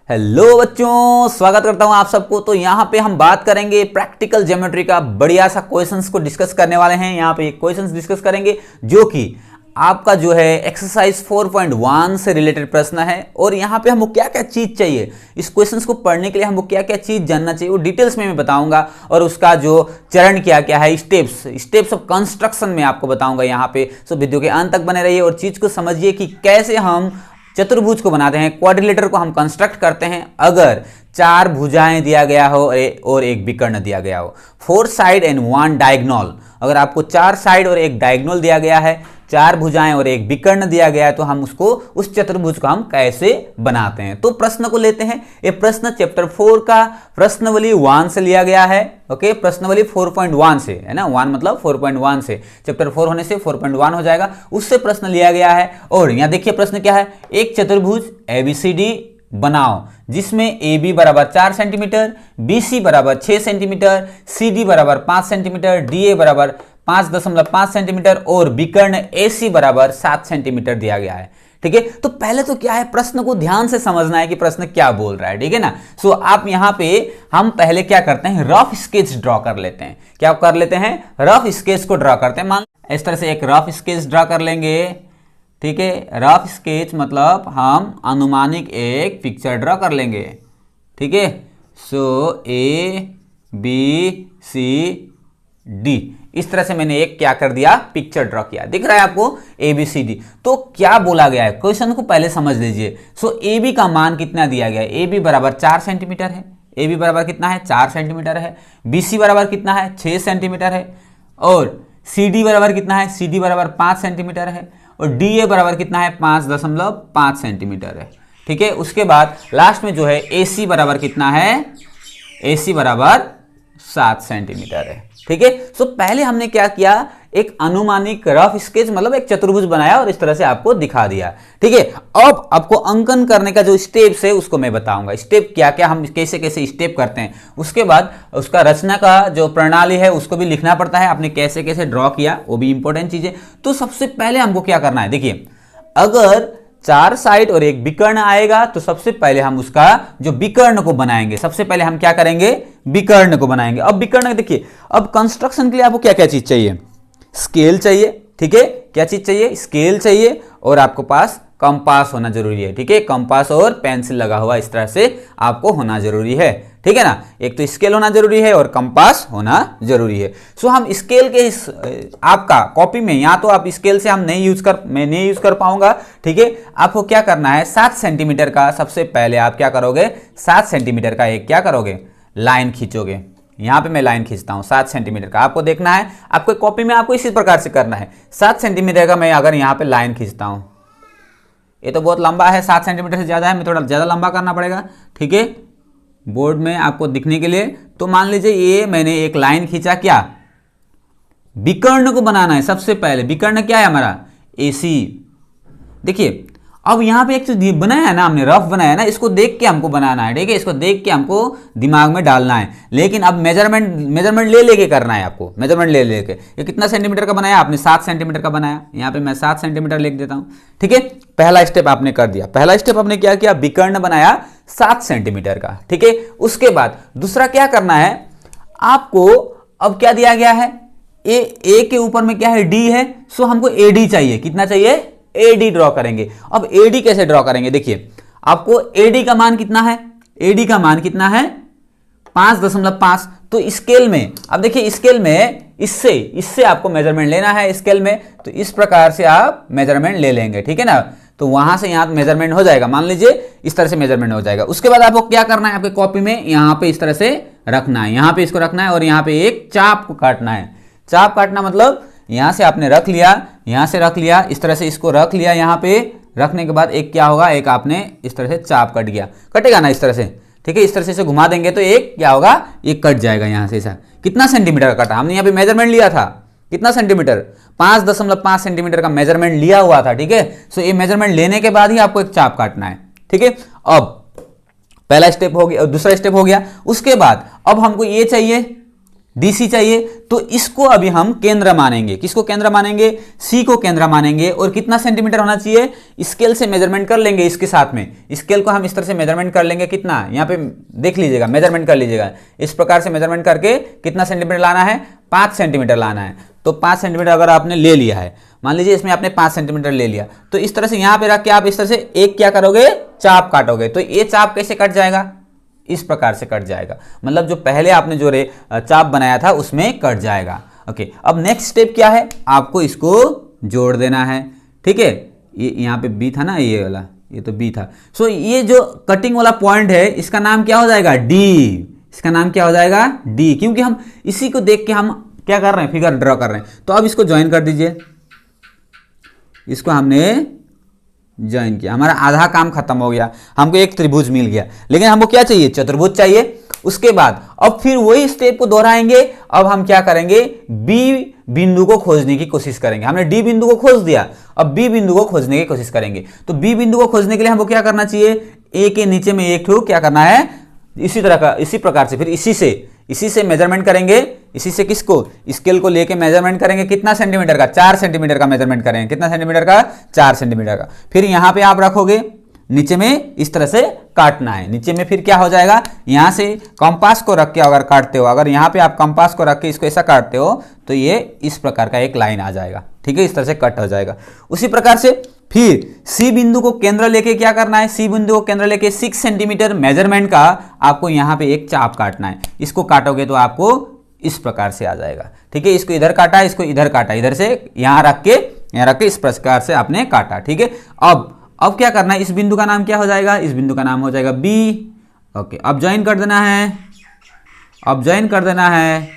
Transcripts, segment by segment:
Hello बच्चों, स्वागत करता हूं आप सबको। तो यहाँ पे हम बात करेंगे प्रैक्टिकल ज्योमेट्री का बढ़िया सा क्वेश्चंस को डिस्कस करने वाले हैं। यहाँ पे क्वेश्चंस डिस्कस करेंगे जो कि आपका जो है एक्सरसाइज 4.1 से रिलेटेड प्रश्न है। और यहाँ पे हमको क्या क्या चीज चाहिए, इस क्वेश्चंस को पढ़ने के लिए हमको क्या क्या चीज जानना चाहिए वो डिटेल्स में मैं बताऊंगा। और उसका जो चरण क्या क्या है, स्टेप्स ऑफ कंस्ट्रक्शन में आपको बताऊंगा यहाँ पे। सो वीडियो के अंत तक बने रहिए और चीज को समझिए कि कैसे हम चतुर्भुज को बनाते हैं, क्वाड्रिलेटर को हम कंस्ट्रक्ट करते हैं अगर चार भुजाएं दिया गया हो और एक विकर्ण दिया गया हो। 4 साइड एंड 1 डायगोनल, अगर आपको 4 साइड और एक डायगोनल दिया गया है, 4 भुजाएं और एक विकर्ण दिया गया है, तो हम उसको उस चतुर्भुज को हम कैसे बनाते हैं। तो प्रश्न को लेते हैं। ये प्रश्न चैप्टर 4 का प्रश्नावली 1 से लिया गया है। ओके, प्रश्नावली 4.1 से है ना, 1 मतलब 4.1 से, चैप्टर 4 होने से 4.1 हो जाएगा, उससे प्रश्न लिया गया है। और यहाँ देखिए प्रश्न क्या है, एक चतुर्भुज ABCD बनाओ जिसमें AB बराबर 4 सेंटीमीटर, BC बराबर 6 सेंटीमीटर, CD बराबर 5 सेंटीमीटर, DA बराबर 5.5 सेंटीमीटर और विकर्ण AC बराबर 7 सेंटीमीटर दिया गया है। ठीक है, तो पहले तो क्या है, प्रश्न को ध्यान से समझना है कि प्रश्न क्या बोल रहा है। ठीक है ना। सो आप यहां पे हम पहले क्या करते हैं, रफ स्केच ड्रॉ कर लेते हैं। क्या कर लेते हैं, रफ स्केच को ड्रॉ करते हैं। मान इस तरह से एक रफ स्केच ड्रॉ कर लेंगे। ठीक है, रफ स्केच मतलब हम अनुमानिक एक पिक्चर ड्रॉ कर लेंगे। ठीक है, सो ABCD इस तरह से मैंने एक क्या कर दिया, पिक्चर ड्रॉ किया। दिख रहा है आपको ABCD। तो क्या बोला गया है, क्वेश्चन को पहले समझ लीजिए। सो AB का मान कितना दिया गया है, AB बराबर 4 सेंटीमीटर है। AB बराबर कितना है, 4 सेंटीमीटर है। BC बराबर कितना है, 6 सेंटीमीटर है। और CD बराबर कितना है, CD बराबर 5 सेंटीमीटर है। और DA बराबर कितना है, 5.5 सेंटीमीटर है। ठीक है, उसके बाद लास्ट में जो है AC बराबर कितना है, AC बराबर 7 सेंटीमीटर है। ठीक है, सो पहले हमने क्या किया, एक अनुमानिक रफ स्केच मतलब एक चतुर्भुज बनाया और इस तरह से आपको दिखा दिया। ठीक है, अब आपको अंकन करने का जो स्टेप्स है उसको मैं बताऊंगा। स्टेप क्या क्या, हम कैसे कैसे स्टेप करते हैं, उसके बाद उसका रचना का जो प्रणाली है उसको भी लिखना पड़ता है, आपने कैसे कैसे ड्रॉ किया वो भी इंपॉर्टेंट चीज है। तो सबसे पहले हमको क्या करना है, देखिए अगर 4 साइड और एक विकर्ण आएगा तो सबसे पहले हम उसका जो विकर्ण को बनाएंगे, सबसे पहले हम क्या करेंगे, विकर्ण को बनाएंगे। अब विकर्ण देखिए, अब कंस्ट्रक्शन के लिए आपको क्या क्या चीज चाहिए, स्केल चाहिए। ठीक है, क्या चीज चाहिए, स्केल चाहिए। और आपको पास कंपास होना जरूरी है। ठीक है, कंपास और पेंसिल लगा हुआ इस तरह से आपको होना जरूरी है। ठीक है ना, एक तो स्केल होना जरूरी है और कंपास होना जरूरी है। सो हम स्केल के इस आपका कॉपी में, या तो आप स्केल से मैं नहीं यूज कर पाऊंगा। ठीक है, आपको क्या करना है, 7 सेंटीमीटर का सबसे पहले आप क्या करोगे, 7 सेंटीमीटर का एक क्या करोगे, लाइन खींचोगे। यहां पे मैं लाइन खींचता हूं 7 सेंटीमीटर का, आपको देखना है, आपको कॉपी में आपको इसी प्रकार से करना है। 7 सेंटीमीटर का मैं अगर यहां पे लाइन खींचता हूं, ये तो बहुत लंबा है, 7 सेंटीमीटर से ज्यादा है, मैं थोड़ा ज्यादा लंबा करना पड़ेगा। ठीक है, बोर्ड में आपको दिखने के लिए। तो मान लीजिए ये मैंने एक लाइन खींचा, क्या, विकर्ण को बनाना है सबसे पहले। विकर्ण क्या है हमारा, AC। देखिए अब यहां पे एक चीज बनाया है ना हमने, रफ बनाया है ना, इसको देख के हमको बनाना है। ठीक है, इसको देख के हमको दिमाग में डालना है। लेकिन अब मेजरमेंट ले लेके करना है आपको, मेजरमेंट ले लेके। ये कितना सेंटीमीटर का बनाया आपने, 7 सेंटीमीटर का बनाया। यहां पे मैं 7 सेंटीमीटर लिख देता हूं। ठीक है, पहला स्टेप आपने कर दिया। पहला स्टेप आपने क्या किया, विकर्ण बनाया 7 सेंटीमीटर का। ठीक है, उसके बाद दूसरा क्या करना है आपको, अब क्या दिया गया है, ए के ऊपर में क्या है, D है। सो हमको AD चाहिए, कितना चाहिए, AD ड्रॉ करेंगे। अब AD कैसे ड्रॉ करेंगे, देखिए आपको AD का मान कितना है, AD का मान कितना है, 5.5। तो स्केल में, अब देखिए स्केल में इससे आपको मेजरमेंट लेना है स्केल में, तो इस प्रकार से आप मेजरमेंट ले लेंगे। ठीक है ना, तो वहां से यहां मेजरमेंट हो जाएगा, मान लीजिए इस तरह से मेजरमेंट हो जाएगा। उसके बाद आपको क्या करना है, आपके कॉपी में यहां पे इस तरह से रखना है, यहां पे इसको रखना है और यहां पे एक चाप को काटना है। चाप काटना मतलब यहां से आपने रख लिया, यहां से रख लिया, इस तरह से इसको रख लिया। यहां पे रखने के बाद एक क्या होगा, एक आपने इस तरह से चाप कट गया, कटेगा ना इस तरह से। ठीक है, इस तरह से इसे घुमा देंगे तो एक क्या होगा, एक कट जाएगा यहां से। ऐसा कितना सेंटीमीटर का कटा, हमने यहाँ पे मेजरमेंट लिया था, कितना सेंटीमीटर, 5.5 सेंटीमीटर का मेजरमेंट लिया हुआ था। ठीक है, सो ये मेजरमेंट लेने के बाद ही आपको एक चाप काटना है। ठीक है, अब पहला स्टेप हो गया, दूसरा स्टेप हो गया। उसके बाद अब हमको ये चाहिए, DC चाहिए, तो इसको अभी हम केंद्र मानेंगे। किसको केंद्र मानेंगे? C को केंद्र मानेंगे। और कितना सेंटीमीटर होना चाहिए? स्केल से मेजरमेंट कर लेंगे इसके साथ में। स्केल को हम इस तरह से मेजरमेंट कर लेंगे, कितना यहाँ पे देख लीजिएगा, मेजरमेंट कर लीजिएगा। इस प्रकार से मेजरमेंट करके कितना सेंटीमीटर लाना है? 5 सेंटीमीटर लाना है। तो 5 सेंटीमीटर अगर आपने ले लिया है, मान लीजिए इसमें आपने 5 सेंटीमीटर ले लिया, तो इस तरह से यहाँ पे रख के आप इस तरह से एक क्या करोगे? चाप काटोगे। तो ये चाप कैसे कट जाएगा? इस प्रकार से कट जाएगा, मतलब जो पहले आपने जो चाप बनाया था उसमें कट जाएगा। ओके, अब नेक्स्ट स्टेप क्या है? आपको इसको जोड़ देना है। ठीक है, ये यहाँ पे बी था ना, ये वाला, ये तो बी था। सो ये जो कटिंग वाला पॉइंट है इसका नाम क्या हो जाएगा? डी। इसका नाम क्या हो जाएगा? डी, क्योंकि हम इसी को देख के हम क्या कर रहे हैं? फिगर ड्रॉ कर रहे हैं। तो अब इसको ज्वाइन कर दीजिए। इसको हमने ज्वाइन किया, हमारा आधा काम खत्म हो गया, हमको एक त्रिभुज मिल गया। लेकिन हमको क्या चाहिए? चतुर्भुज चाहिए। उसके बाद अब फिर वही स्टेप को दोहराएंगे। अब हम क्या करेंगे? बी बिंदु को खोजने की कोशिश करेंगे। हमने डी बिंदु को खोज दिया, अब बी बिंदु को खोजने की कोशिश करेंगे। तो बी बिंदु को खोजने के लिए हमको क्या करना चाहिए? ए के नीचे में एक ठो क्या करना है? इसी तरह का, इसी प्रकार से फिर इसी से मेजरमेंट करेंगे। इसी से किसको? स्केल को लेके मेजरमेंट करेंगे। कितना सेंटीमीटर का? 4 सेंटीमीटर का मेजरमेंट करेंगे। कितना सेंटीमीटर का? 4 सेंटीमीटर का। फिर यहां पे आप रखोगे, नीचे में इस तरह से काटना है। नीचे में फिर क्या हो जाएगा? यहां से कंपास को रख के अगर काटते हो, अगर यहां पे आप कंपास को रख के इसको ऐसा काटते हो, तो ये इस प्रकार का एक लाइन आ जाएगा। ठीक है, इस तरह से कट हो जाएगा। उसी प्रकार से फिर सी बिंदु को केंद्र लेके क्या करना है? सी बिंदु को केंद्र लेके 6 सेंटीमीटर मेजरमेंट का आपको यहां पे एक चाप काटना है। इसको काटोगे तो आपको इस प्रकार से आ जाएगा। ठीक है, इसको इधर काटा, इसको इधर काटा, इधर से यहां रख के इस प्रकार से आपने काटा। ठीक है, अब क्या करना है? इस बिंदु का नाम क्या हो जाएगा? इस बिंदु का नाम हो जाएगा बी। ओके, अब ज्वाइन कर देना है, अब ज्वाइन कर देना है।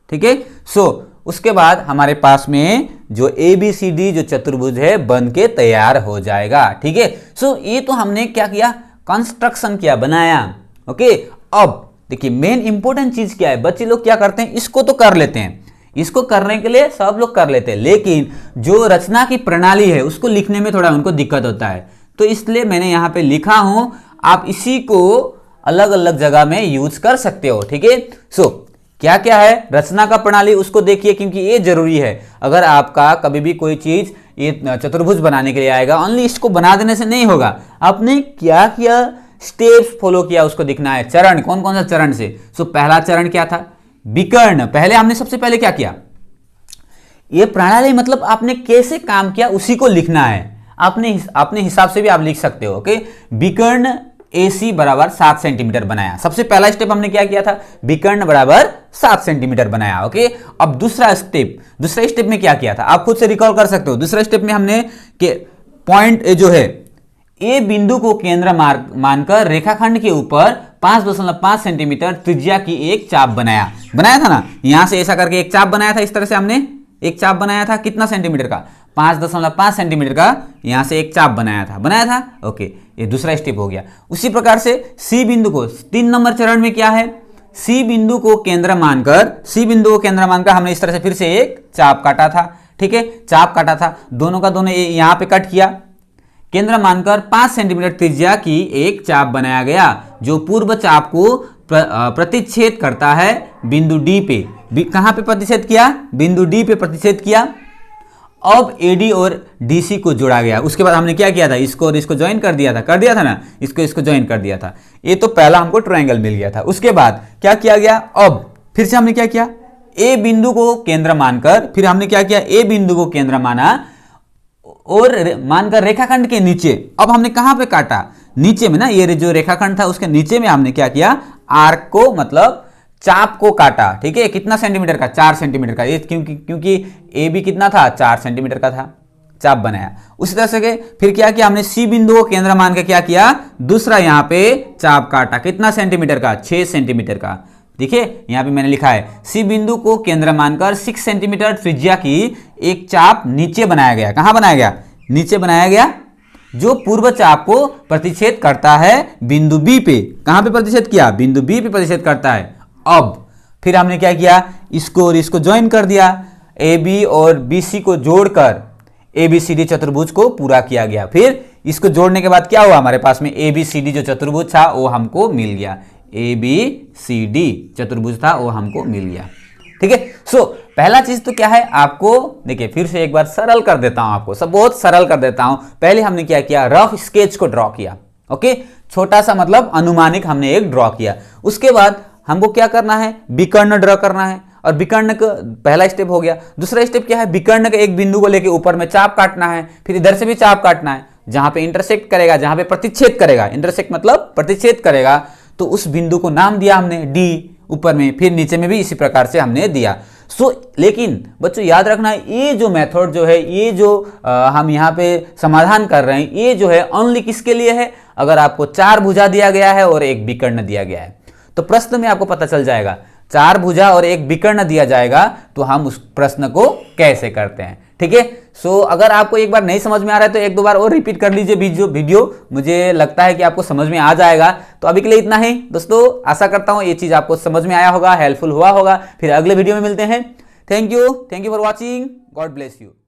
ठीक है, सो उसके बाद हमारे पास में जो ABCD जो चतुर्भुज है बन के तैयार हो जाएगा। ठीक है, सो ये तो हमने क्या किया? कंस्ट्रक्शन किया, बनाया। ओके, अब देखिए मेन इंपॉर्टेंट चीज क्या है? बच्चे लोग क्या करते हैं? इसको तो कर लेते हैं, इसको करने के लिए सब लोग कर लेते हैं, लेकिन जो रचना की प्रणाली है उसको लिखने में थोड़ा उनको दिक्कत होता है। तो इसलिए मैंने यहां पे लिखा हूं, आप इसी को अलग अलग जगह में यूज कर सकते हो। ठीक है, सो क्या क्या है रचना का प्रणाली, उसको देखिए, क्योंकि ये जरूरी है। अगर आपका कभी भी कोई चीज ये चतुर्भुज बनाने के लिए आएगा, ओनली इसको बना देने से नहीं होगा, आपने क्या किया, स्टेप्स फॉलो किया, उसको दिखना है। चरण, कौन कौन सा चरण से? सो पहला चरण क्या था? विकर्ण। पहले हमने सबसे पहले क्या किया? ये प्रणाली मतलब आपने कैसे काम किया उसी को लिखना है। अपने हिसाब से भी आप लिख सकते हो। ओके, विकर्ण AC बराबर 7 सेंटीमीटर बनाया। सबसे पहला स्टेप हमने क्या किया था? विकर्ण बराबर 7 सेंटीमीटर बनाया। ओके, अब दूसरा स्टेप में क्या किया था? आप खुद से रिकॉल कर सकते हो। दूसरे स्टेप में हमने के पॉइंट जो है ए बिंदु को केंद्र मानकर रेखाखंड के ऊपर 5.5 सेंटीमीटर त्रिज्या की एक चाप बनाया था ना। यहां से ऐसा करके एक चाप बनाया था, इस तरह से हमने एक चाप बनाया था। कितना सेंटीमीटर का? 5.5 सेंटीमीटर का यहां से एक चाप बनाया था। ओके, ये दूसरा स्टेप हो गया। उसी प्रकार से सी बिंदु को 3 नंबर चरण में क्या है? सी बिंदु को केंद्र मानकर हमने इस तरह से फिर से एक चाप काटा था। ठीक है, चाप काटा था, दोनों का दोनों यहां पे कट किया। केंद्र मानकर 5 सेंटीमीटर त्रिज्या की एक चाप बनाया गया, जो पूर्व चाप को प्रतिच्छेद करता है बिंदु डी पे। कहां पे प्रतिच्छेद किया? बिंदु डी पे प्रतिच्छेद किया। अब AD और DC को जोड़ा गया। उसके बाद हमने क्या किया था? इसको और इसको ज्वाइन कर दिया था ना, इसको ज्वाइन कर दिया था। ये तो पहला हमको ट्रायंगल मिल गया था। उसके बाद क्या किया गया? अब फिर से हमने क्या किया? A बिंदु को केंद्र मानकर, फिर हमने क्या किया? A बिंदु को केंद्र माना और मानकर रेखाखंड के नीचे। अब हमने कहां पे काटा? नीचे में ना, ये जो रेखाखंड था उसके नीचे में हमने क्या किया? आर्क को मतलब चाप को काटा। ठीक है, कितना सेंटीमीटर का? 4 सेंटीमीटर का। ये क्योंकि AB कितना था? 4 सेंटीमीटर का था, चाप बनाया। उसी तरह से फिर क्या किया? हमने C बिंदु को केंद्र मान के क्या किया? दूसरा यहां पे चाप काटा। कितना सेंटीमीटर का? 6 सेंटीमीटर का। देखिए यहां पे मैंने लिखा है C बिंदु को केंद्र मानकर 6 सेंटीमीटर त्रिज्या की एक चाप नीचे बनाया गया। कहां बनाया गया? नीचे बनाया गया, जो पूर्व चाप को प्रतिच्छेद करता है बिंदु B पे। कहां पे प्रतिच्छेद किया? बिंदु B पे प्रतिच्छेद करता है। अब फिर हमने क्या किया? इसको और इसको ज्वाइन कर दिया। AB और BC को जोड़कर ABCD चतुर्भुज को पूरा किया गया। फिर इसको जोड़ने के बाद क्या हुआ? हमारे पास में ABCD जो चतुर्भुज था वो हमको मिल गया। ABCD चतुर्भुज था वो हमको मिल गया। ठीक है। सो पहला चीज तो क्या है, आपको देखिए फिर से एक बार सरल कर देता हूं, आपको सब बहुत सरल कर देता हूं। पहले हमने क्या किया, रफ स्केच को ड्रॉ किया। ओके, छोटा सा मतलब अनुमानिक हमने एक ड्रॉ किया। उसके बाद हमको क्या करना है, विकर्ण ड्रॉ करना है, और विकर्ण का पहला स्टेप हो गया। दूसरा स्टेप क्या है, विकर्ण के एक बिंदु को लेके ऊपर में चाप काटना है, फिर इधर से भी चाप काटना है, जहां पे इंटरसेक्ट करेगा, जहां पे प्रतिच्छेद करेगा, इंटरसेक्ट मतलब प्रतिच्छेद करेगा, तो उस बिंदु को नाम दिया हमने D ऊपर में, फिर नीचे में भी इसी प्रकार से हमने दिया। लेकिन बच्चों याद रखना, ये जो मेथड जो है, ये जो हम यहाँ पे समाधान कर रहे हैं, ये जो है ओनली किसके लिए है, अगर आपको 4 भुजा दिया गया है और एक विकर्ण दिया गया है, तो प्रश्न में आपको पता चल जाएगा 4 भुजा और एक विकर्ण दिया जाएगा, तो हम उस प्रश्न को कैसे करते हैं। ठीक है। सो अगर आपको एक बार नहीं समझ में आ रहा है तो एक दो बार और रिपीट कर लीजिए वीडियो, मुझे लगता है कि आपको समझ में आ जाएगा। तो अभी के लिए इतना ही दोस्तों, आशा करता हूं ये चीज आपको समझ में आया होगा, हेल्पफुल हुआ होगा। फिर अगले वीडियो में मिलते हैं। Thank you for watching, God bless you.